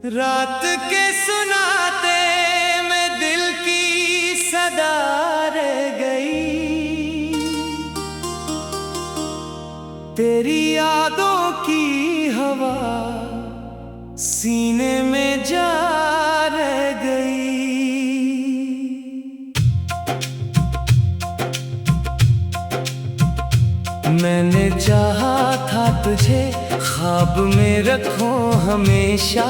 रात के सुनाते मैं दिल की सदा रह गई, तेरी यादों की हवा सीने में जा रह गई। मैंने चाहा था तुझे ख्वाब में रखूं हमेशा,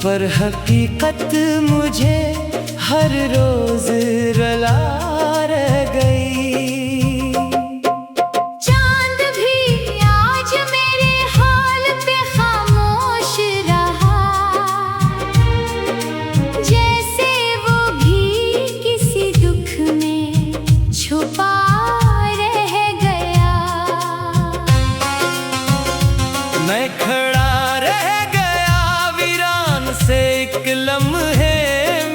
पर हकीकत मुझे हर रोज रुला रह गई। चांद भी आज मेरे हाल पे खामोश रहा, जैसे वो भी किसी दुख में छुपा रह गया। मैं खड़ा रह गया वीरान से एक लम्हे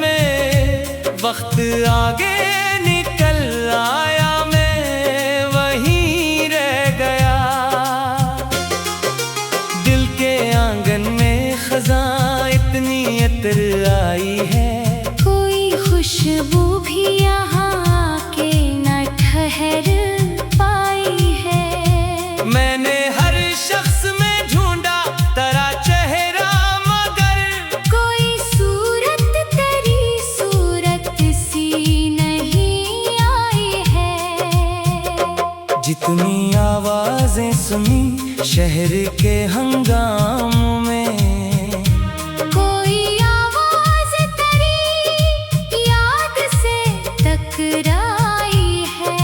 में, वक्त आगे निकल आया मैं वहीं रह गया। दिल के आंगन में खज़ां इतनी अतर आई है, कोई खुशबू भी यहाँ आके न ठहर पाई है। मैंने हर शख्स में ढूंढा तेरा चेहरा, मगर कोई सूरत तेरी सूरत सी नहीं आई है। जितनी आवाजें सुनी शहर के हंगामों में, कोई आवाज तेरी याद से टकराई है।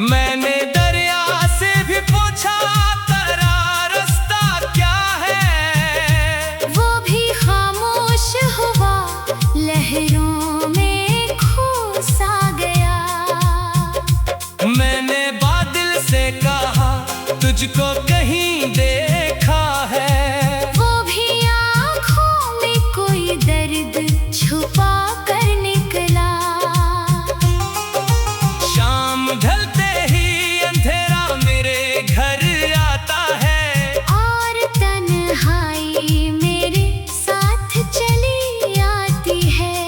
मैंने दरिया से भी पूछा तेरा रास्ता क्या है, वो भी खामोश हुआ लहरों में खो सा गया। मैंने बादल से कहा तुझको कहीं देखा है, वो भी आँखों में कोई दर्द छुपा कर निकला। शाम ढलते ही अंधेरा मेरे घर आता है, और तन्हाई मेरे साथ चली आती है।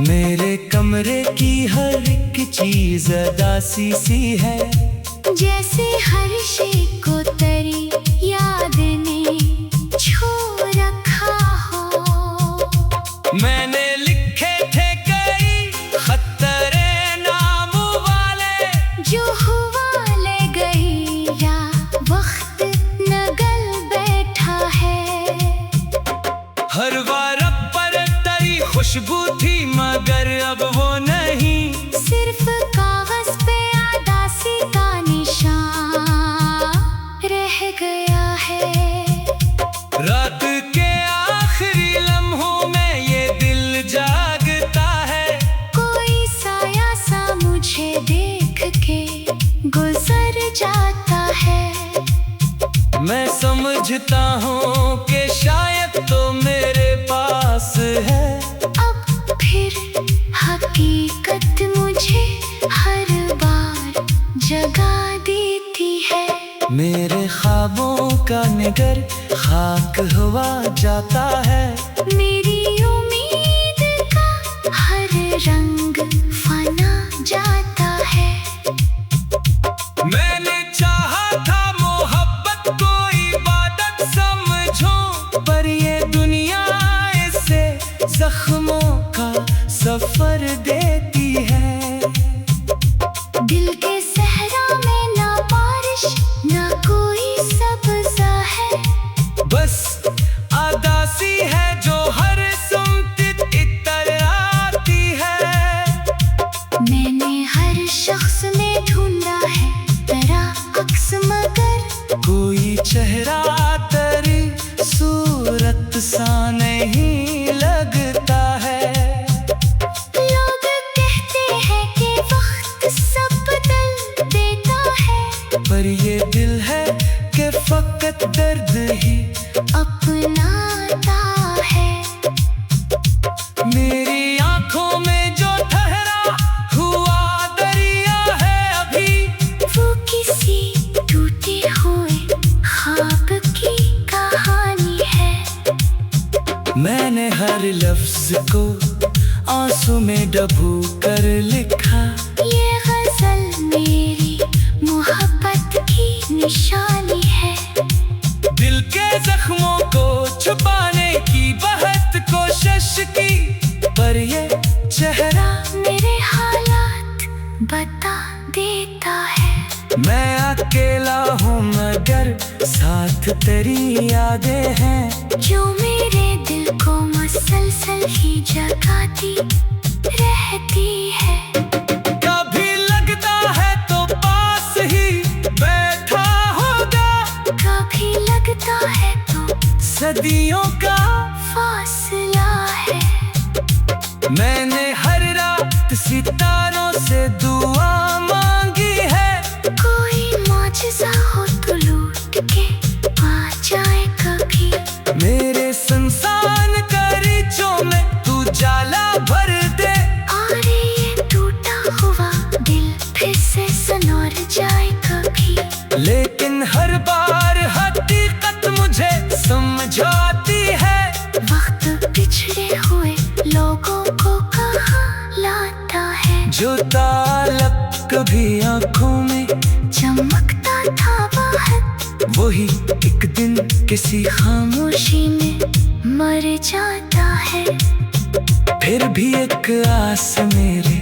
मेरे कमरे की हर एक चीज अदासी सी है, जैसे हर शे को तेरी याद ने छू रखा हो। मैंने लिखे थे कई खतरे नाम वाले, जो हुआ ले गई या वक्त नगल बैठा है। हर बार पर तेरी खुशबू थी मगर अब वो नहीं, सिर्फ कागज पे आदासी का निशान रह गया है। रात के आखिरी लम्हों में ये दिल जागता है, कोई साया सा मुझे देख के गुजर जाता है। मैं समझता हूँ कि शायद तो मेरे पास है। अब फिर हकीकत मुझे हर बार जगा देती है। मेरे ख्वाबों का निगर खाक हुआ जाता है, मेरी उम्मीद का हर रंग फना जाता है। मैंने चाहा था मोहब्बत को इबादत समझूं, पर ये दुनिया इसे जख्मों का सफर देती है। दिल के सहरा में ना बारिश ना कोई सब्ज़ा है, बस आदासी है जो हर सुमत इतर आती है। मैंने हर शख्स में ढूंढा है तेरा अक्स, मगर कोई चेहरा तेरी सूरत सा नहीं लगता है। लोग कहते हैं कि वक्त सब बदल देता है, पर ये दिल है कि फकत दर्द ही अपनाता है। मेरी आंखों में जो ठहरा हुआ दरिया है अभी, वो किसी टूटे हुए ख्वाब की हर लफ्ज को आंसू में डूबो कर लिखा। ये गजल मेरी मोहब्बत की निशानी है। दिल के जख्मों को छुपाने की बहुत कोशिश की, पर ये चेहरा मेरे हालात बता देता है। मैं अकेला हूँ मगर साथ तेरी यादें हैं, जो मेरे दिल को मुसलसल ही जगाती रहती है। कभी लगता है तो पास ही बैठा होगा, कभी लगता है तो सदियों का फासला है। मैंने हर रात सितारों से दुआ मांगी है, कोई मौजज़ा हो तो लूट के आ जाए कभी। मेरे संसान करीचों में तू जाला भर दे, और ये टूटा हुआ दिल फिर से सनोर जाए कभी। लेकिन हर बार हकीकत मुझे समझाती है, वक्त पिछड़े हुए लोगों को कहाँ लाता है। जो ताल्लुक कभी आंखों में चमकता था बाहर, वही एक दिन किसी खामोशी में मर जाता है। फिर भी एक आस मेरे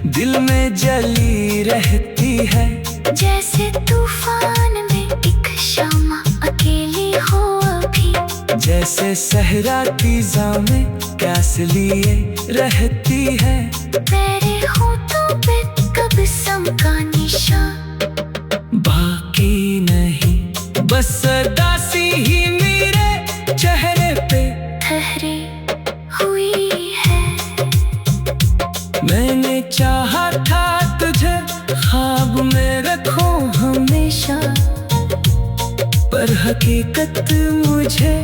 दिल में जली रहती है, जैसे तूफान में एक शम्मा अकेली हो अभी। जैसे सहरा की जामें प्यास लिए रहती है। तेरे होठों पे कब सम का निशान, बाकी नहीं बस दासी ही मेरे चेहरे पे ठहरी हुई है। मैंने चाहा था तुझे ख्वाब में रखूं हमेशा, पर हकीकत मुझे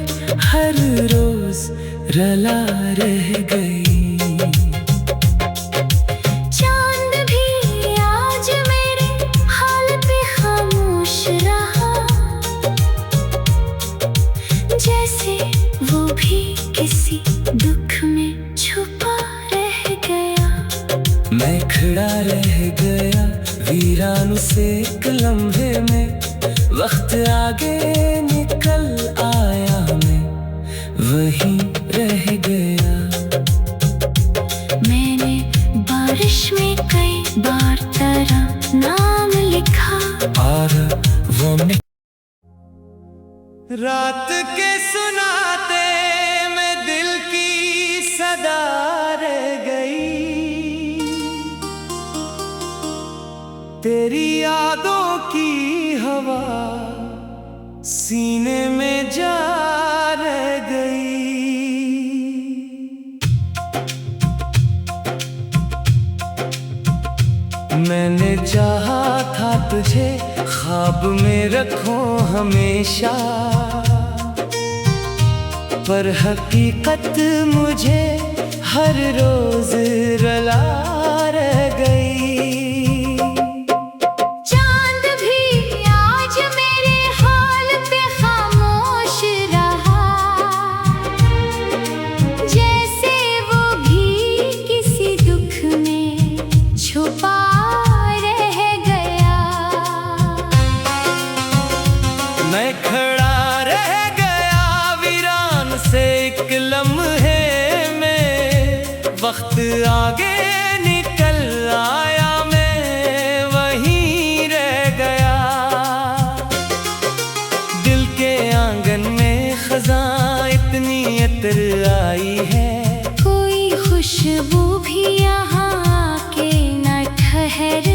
हर रोज रला रह गई। चांद भी आज मेरे हाल पे खामोश रहा, जैसे वो भी किसी दुख में छुपा रह गया। मैं खड़ा रह गया वीरान से एक लम्हे में, वक्त आगे निकल आया मैं वहीं रह गया। मैंने बारिश में कई बार तेरा नाम लिखा, और वो रात के सुनाते मैं दिल की सदा रह गई, तेरी यादों की हवा सीने में जा रह गई। मैंने चाहा था तुझे ख्वाब में रखूं हमेशा, पर हकीकत मुझे हर रोज रला रह गई। चांद भी आज मेरे हाल पे खामोश रहा, जैसे वो भी किसी दुख में छुपा रह गया। मैं खड़ा रह गया वीरान से एक लम्हे में, वक्त आगे निकल आया मैं वहीं रह गया। दिल के आंगन में खज़ां इतनी अतर आई है, कोई खुशबू भी यहाँ आके न ठहर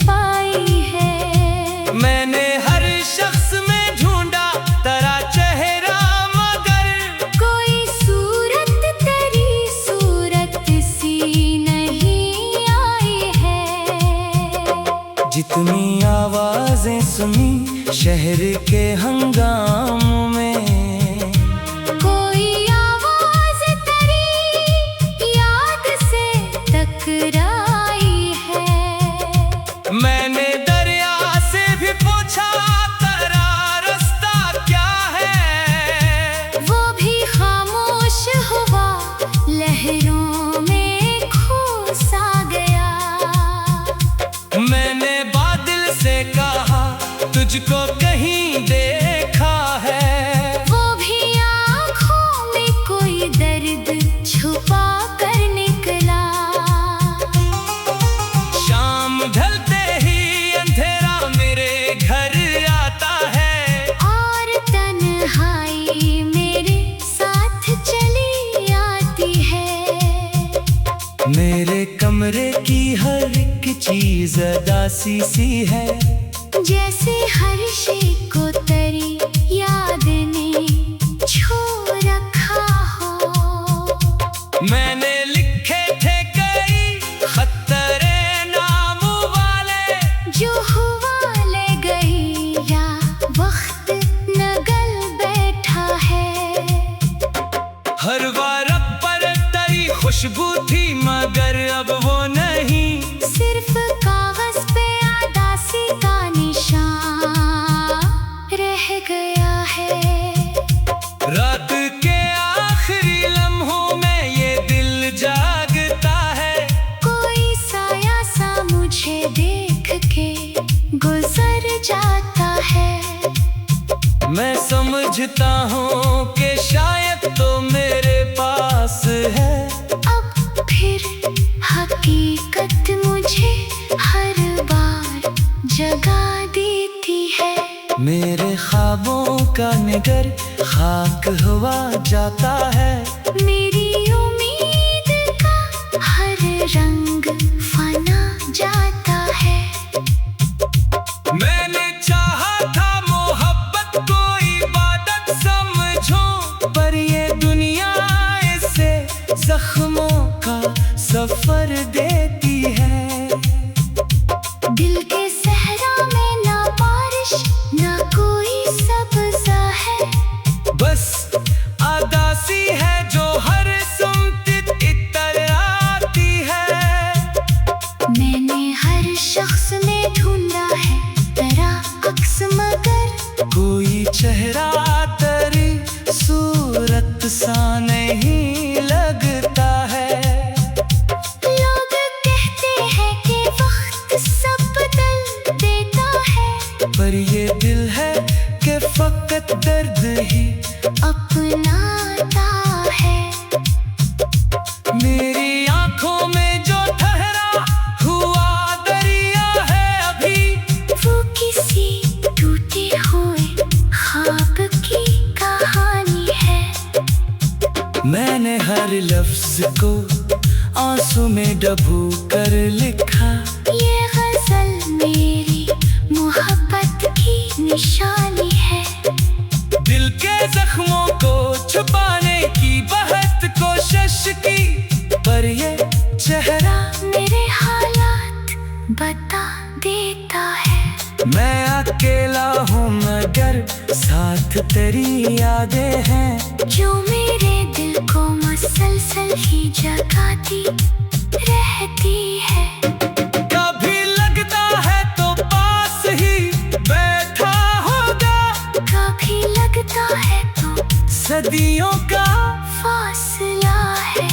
पाई है। मैंने हर शख्स में ढूंढा तेरा चेहरा, मगर कोई सूरत तेरी सूरत सी नहीं आई है। जितनी आवाजें सुनी शहर के हंगामों में, कोई आवाज तेरी याद से टकराई है। मैंने दरिया से भी पूछा तेरा रास्ता क्या है, वो भी खामोश हुआ तुझको कहीं देखा है। वो भी आँखों में कोई दर्द छुपा कर निकला। शाम ढलते ही अंधेरा मेरे घर आता है, और तन्हाई मेरे साथ चली आती है। मेरे कमरे की हर एक चीज अदासी सी है, जैसे हर शे को तेरी याद ने छू रखा हो। मैंने लिखे थे कई खतरे नाम वाले, जो हुआ ले गई या वक्त नगल बैठा है। हर बार पर तेरी खुशबू थी मगर अब वो नहीं, सिर्फ कागज पे आदासी का निशान रह गया है। रात के आखिरी लम्हों में ये दिल जागता है। कोई साया सा मुझे देख के गुजर जाता है। मैं समझता हूँ कि शायद तो मेरे पास है। अब फिर हकीकत मुझे हर बार जगा देती है। मेरे ख्वाबों का निगर खाक हुआ जाता है। मेरी उम्मीद का हर रंग फना जाता है। मैंने चाहा था मोहब्बत को इबादत समझूं, पर ये दुनिया इसे जख्मों का सफर देती है। दिल के सहरा में ना बारिश ना कोई सब्जा है, बस आदासी है जो हर सुमत इतर आती है। मैंने हर शख्स में ढूंढा है तेरा अक्स, मगर कोई चेहरा तेरी सूरत सा नहीं लगता है। लोग कहते हैं कि वक्त सब बदल देता है, पर ये दिल है कि फकत दर्द ही अपनाता है। मेरी आंखों में जो ठहरा हुआ दरिया है अभी, वो किसी टूटे हुए ख्वाब की कहानी है। मैंने हर लफ्ज को आंसू में डूबो कर लिखा। ये गजल मेरी मोहब्बत की निशानी है। दिल के जख्मों को छुपाने की बहुत कोशिश की, पर ये चेहरा मेरे हालात बता देता है। मैं अकेला हूँ मगर साथ तेरी यादें हैं, जो मेरे दिल को मसलसल ही जगाती रहती है। कभी लगता है तो पास ही बैठा होगा, कभी लगता है तो सदियों का फासला है।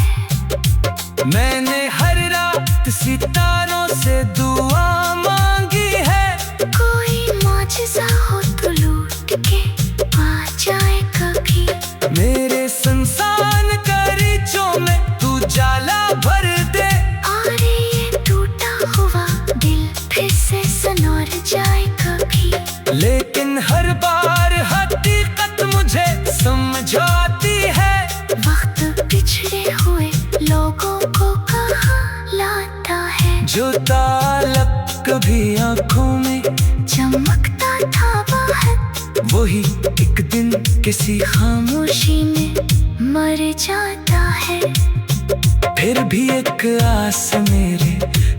मैंने हर रात सितारों से दुआ मांगी है। कोई मौजज़ा हो तो लूट के आ जाए कभी। मेरे संसान करीचों में तू जाला भर दे, और ये टूटा हुआ दिल फिर से सनोर जाए कभी। लेकिन हर बार हकीकत मुझे समझाती है। वक्त पिछड़े हुए लोगों को कहाँ लाता है। जो तालब कभी आंखों में चमकता था बाहर, वही एक दिन किसी खामोशी में मर जाता है। फिर भी एक आस मेरे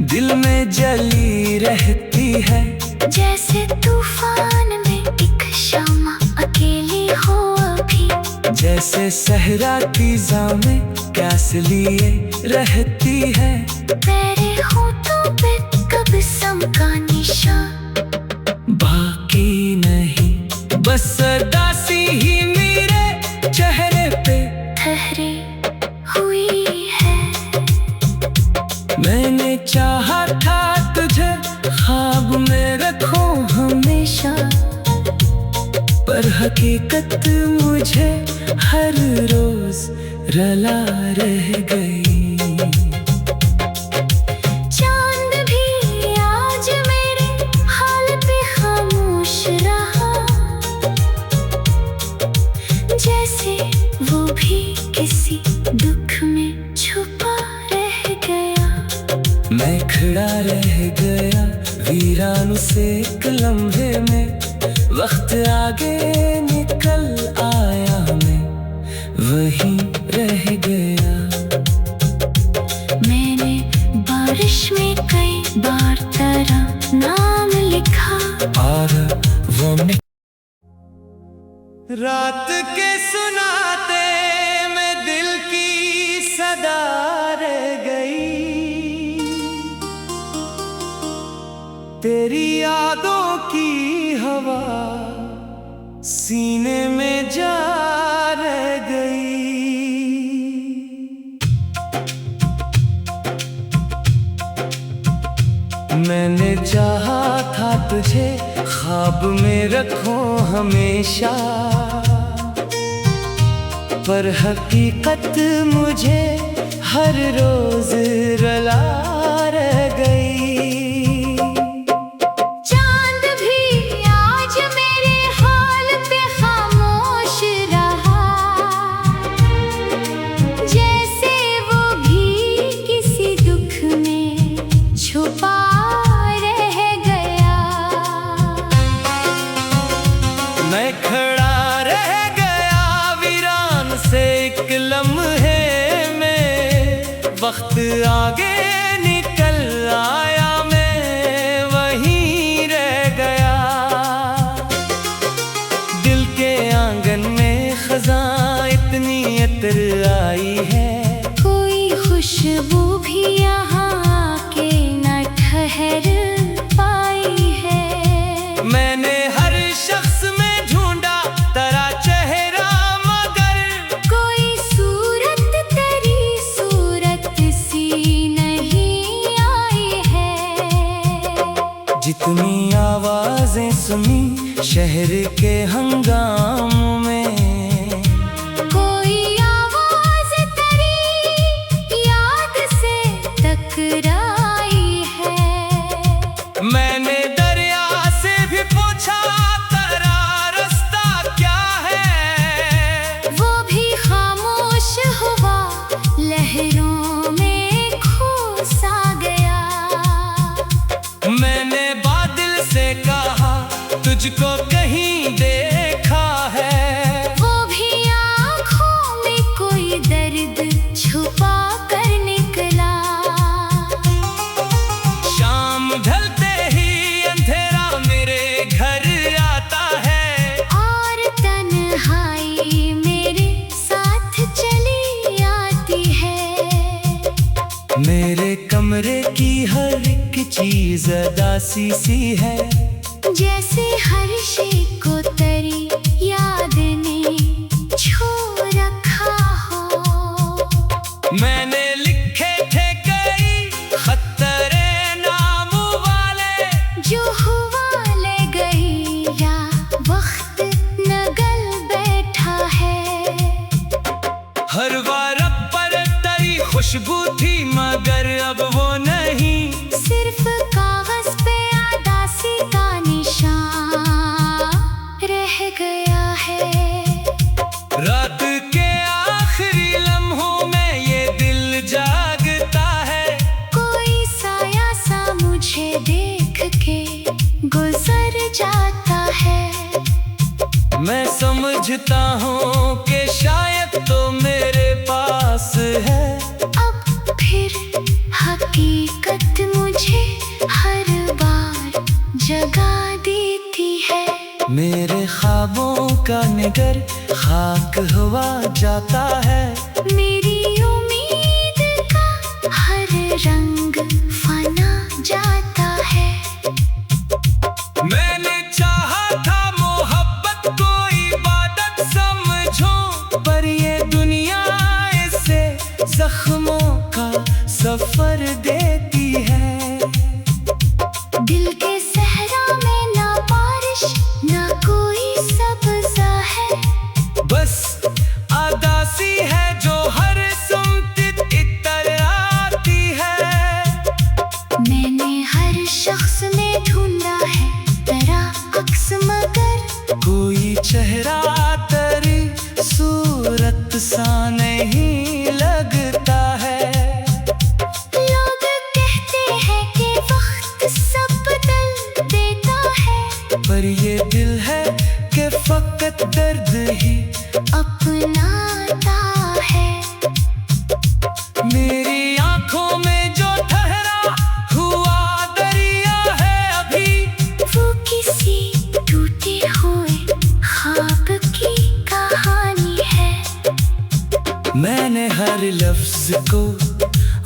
दिल में जली रहती है। जैसे तूफान में एक शम्मा अकेली हो अभी, जैसे सहरा की जामे प्यास लिए रहती है। तेरे होठों पे कब सम का निशान बाकी नहीं, बस दासी ही मेरे चेहरे पे ठहरी हुई है। मैंने चाहा था तुझे ख्वाब में रखूं हमेशा। पर हकीकत मुझे हर रोज रला रह गई। चांद भी आज मेरे हाल पे खामोश रहा, जैसे वो भी किसी दुख में छुपा रह गया। मैं खड़ा रह गया वीरान से एक लम्हे में, वक्त आगे निकल आया मैं वहीं रह गया। मैंने बारिश में कई बार तेरा नाम लिखा, और वो रात के सुनाते मैं दिल की सदा रह गई। तेरी यादों की हवा सीने में जा रह गई। मैंने चाहा था तुझे ख्वाब में रखूं हमेशा, पर हकीकत मुझे हर रोज रला रह गई। चांद भी आज मेरे हाल पे खामोश रहा, जैसे वो भी किसी दुख में छुपा रह गया। मैं खड़ा रह गया वीरान से एक लम्हे में, वक्त आगे निकल आया मैं वहीं रह गया। दिल के आंगन में खज़ां इतनी अतर आई है, कोई खुशबू भी यहाँ आके न ठहर पाई है। मैंने हर शख्स में ढूंढा तेरा चेहरा, मगर कोई सूरत तेरी सूरत सी नहीं आई है। जितनी आवाजें सुनी शहर के हंगामों में, कोई आवाज तेरी याद से टकराई है। मैंने दरिया से भी पूछा तेरा रास्ता क्या है, वो भी खामोश हुआ लहरों में खो सा गया। मैंने बादल से कहा तुझको कहीं देखा है, वो भी आँखों में कोई दर्द छुपा कर निकला। शाम ढलते ही अंधेरा मेरे घर आता है, और तन्हाई मेरे साथ चली आती है। मेरे कमरे की हर एक चीज अदासी सी है, जैसे हर शे को तेरी याद ने छू रखा हो। मैंने लिखे थे कई खतरे नाम वाले, जो हुआ ले गई या वक्त नगल बैठा है। हर बार पर तेरी खुशबू थी मगर अब वो नहीं, सिर्फ कागज पे आदासी का निशान रह गया है। रात के आखिरी लम्हों में ये दिल जागता है, कोई साया सा मुझे देख के गुजर जाता है। मैं समझता हूँ कि शायद तो मेरे पास है। अब फिर हकीकत मुझे हर बार जगा देती है। मेरे ख्वाबों का निगर खाक हुआ जाता है, मेरी उम्मीद का हर रंग फना जाता है। मैंने चाहा था मोहब्बत को इबादत समझूं, पर ये दुनिया इसे जख्मों का सफर देती है। दिल के सहरा में ना बारिश ना कोई सब्ज चेहरा तेरी सूरत सा नहीं लगता है। लोग कहते हैं कि वक्त सब बदल देता है, पर ये दिल है कि फकत दर्द ही अपनाता है। मेरी आंखों में जो ठहरा हुआ दरिया है अभी, वो किसी टूटे हुए ख्वाब की कहानी है। मैंने हर लफ्ज को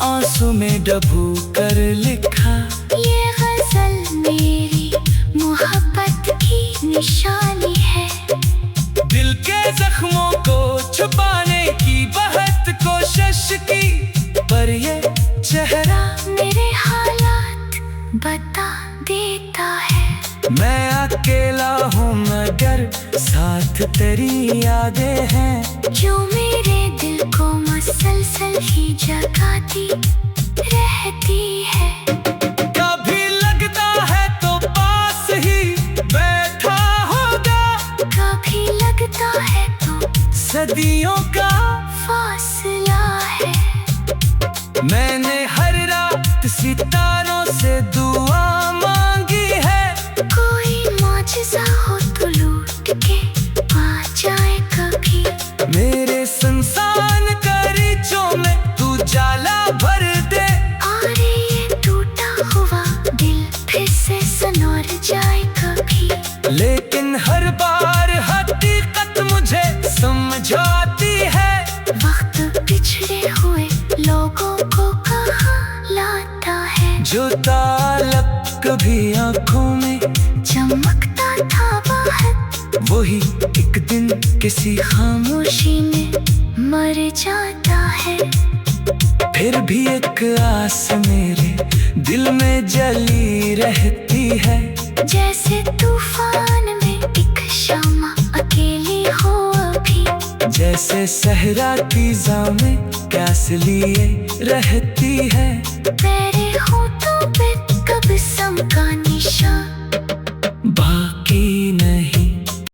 आंसू में डूबो कर लिखा। ये गजल मेरी मोहब्बत की निशानी है। दिल के जख्मों को छुपाने की बहुत कोशिश की, पर ये चेहरा मेरे हालात बता देता है। मैं अकेला हूँ मगर साथ तेरी यादें हैं, जो मेरे दिल को मसलसल ही जगाती रहती है। कभी लगता है तो पास ही बैठा होगा, कभी लगता है तो सदियों का फासला है। मैंने हर रात सितारों से दुआ मांगी है, कोई मौजज़ा हो तो लूट के आ जाए कभी। मेरे संसान करीचों में तू जाला भर दे, और ये टूटा हुआ दिल फिर से संवर जाए कभी। लेकिन हर बार हकीकत मुझे समझाती है। वक्त पिछड़े हुए लोगों को कहाँ लाता है, जो ताल्लुक कभी आंखों में चमकता था बाहर, वही एक दिन किसी खामोशी में मर जाता है। फिर भी एक आस मेरे दिल में जली रहती है। जैसे तूफान में एक शम्मा अकेली हो अभी, जैसे सहरा तीजा में प्यास लिए रहती है। मेरे होठों पे कब सम का निशान